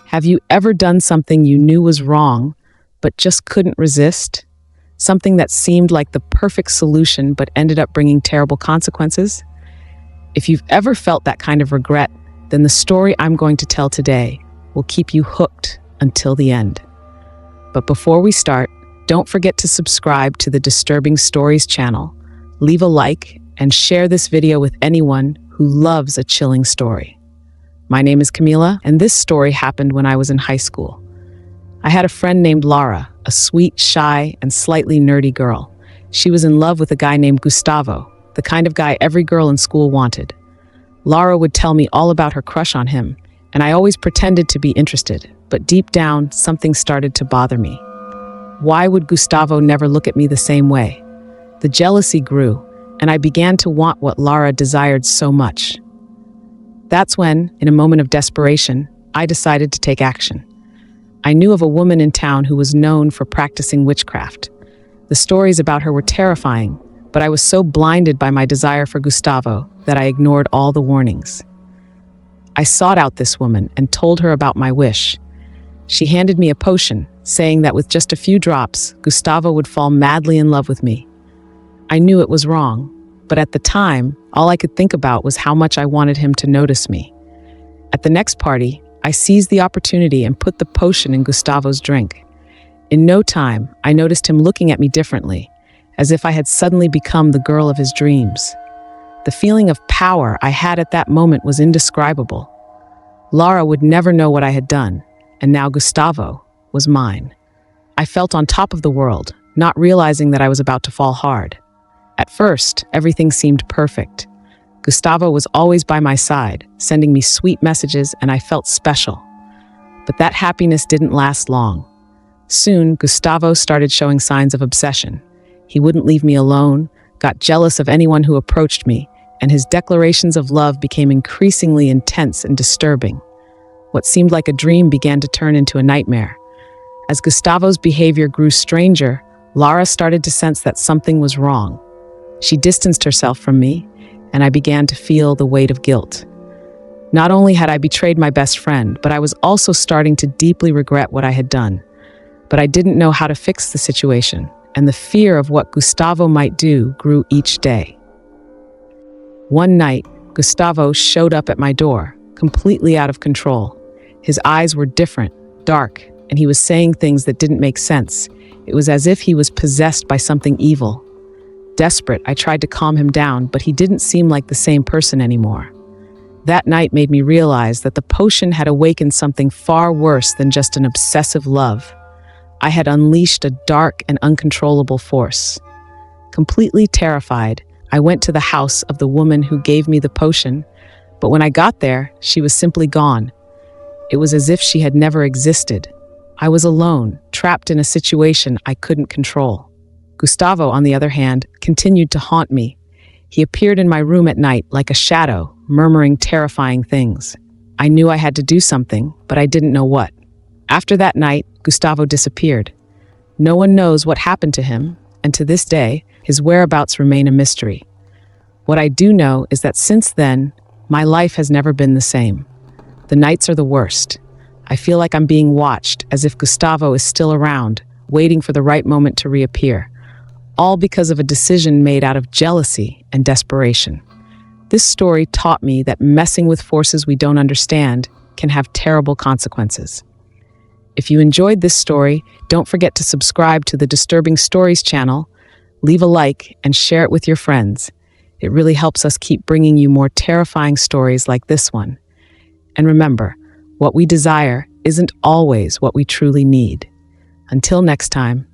Have you ever done something you knew was wrong, but just couldn't resist? Something that seemed like the perfect solution, but ended up bringing terrible consequences? If you've ever felt that kind of regret, then the story I'm going to tell today will keep you hooked until the end. But before we start, don't forget to subscribe to the Disturbing Stories channel, leave a like, and share this video with anyone who loves a chilling story. My name is Camila, and this story happened when I was in high school. I had a friend named Laura, a sweet, shy, and slightly nerdy girl. She was in love with a guy named Gustavo, the kind of guy every girl in school wanted. Laura would tell me all about her crush on him, and I always pretended to be interested, but deep down, something started to bother me. Why would Gustavo never look at me the same way? The jealousy grew, and I began to want what Laura desired so much. That's when, in a moment of desperation, I decided to take action. I knew of a woman in town who was known for practicing witchcraft. The stories about her were terrifying, but I was so blinded by my desire for Gustavo that I ignored all the warnings. I sought out this woman and told her about my wish. She handed me a potion, saying that with just a few drops, Gustavo would fall madly in love with me. I knew it was wrong, but at the time, all I could think about was how much I wanted him to notice me. At the next party, I seized the opportunity and put the potion in Gustavo's drink. In no time, I noticed him looking at me differently, as if I had suddenly become the girl of his dreams. The feeling of power I had at that moment was indescribable. Laura would never know what I had done, and now Gustavo was mine. I felt on top of the world, not realizing that I was about to fall hard. At first, everything seemed perfect. Gustavo was always by my side, sending me sweet messages, and I felt special. But that happiness didn't last long. Soon, Gustavo started showing signs of obsession. He wouldn't leave me alone, got jealous of anyone who approached me, and his declarations of love became increasingly intense and disturbing. What seemed like a dream began to turn into a nightmare. As Gustavo's behavior grew stranger, Laura started to sense that something was wrong. She distanced herself from me, and I began to feel the weight of guilt. Not only had I betrayed my best friend, but I was also starting to deeply regret what I had done. But I didn't know how to fix the situation, and the fear of what Gustavo might do grew each day. One night, Gustavo showed up at my door, completely out of control. His eyes were different, dark, and he was saying things that didn't make sense. It was as if he was possessed by something evil. Desperate, I tried to calm him down, but he didn't seem like the same person anymore. That night made me realize that the potion had awakened something far worse than just an obsessive love. I had unleashed a dark and uncontrollable force. Completely terrified, I went to the house of the woman who gave me the potion, but when I got there, she was simply gone. It was as if she had never existed. I was alone, trapped in a situation I couldn't control. Gustavo, on the other hand, continued to haunt me. He appeared in my room at night like a shadow, murmuring terrifying things. I knew I had to do something, but I didn't know what. After that night, Gustavo disappeared. No one knows what happened to him, and to this day, his whereabouts remain a mystery. What I do know is that since then, my life has never been the same. The nights are the worst. I feel like I'm being watched, as if Gustavo is still around, waiting for the right moment to reappear. All because of a decision made out of jealousy and desperation. This story taught me that messing with forces we don't understand can have terrible consequences. If you enjoyed this story, don't forget to subscribe to the Disturbing Stories channel, leave a like, and share it with your friends. It really helps us keep bringing you more terrifying stories like this one. And remember, what we desire isn't always what we truly need. Until next time,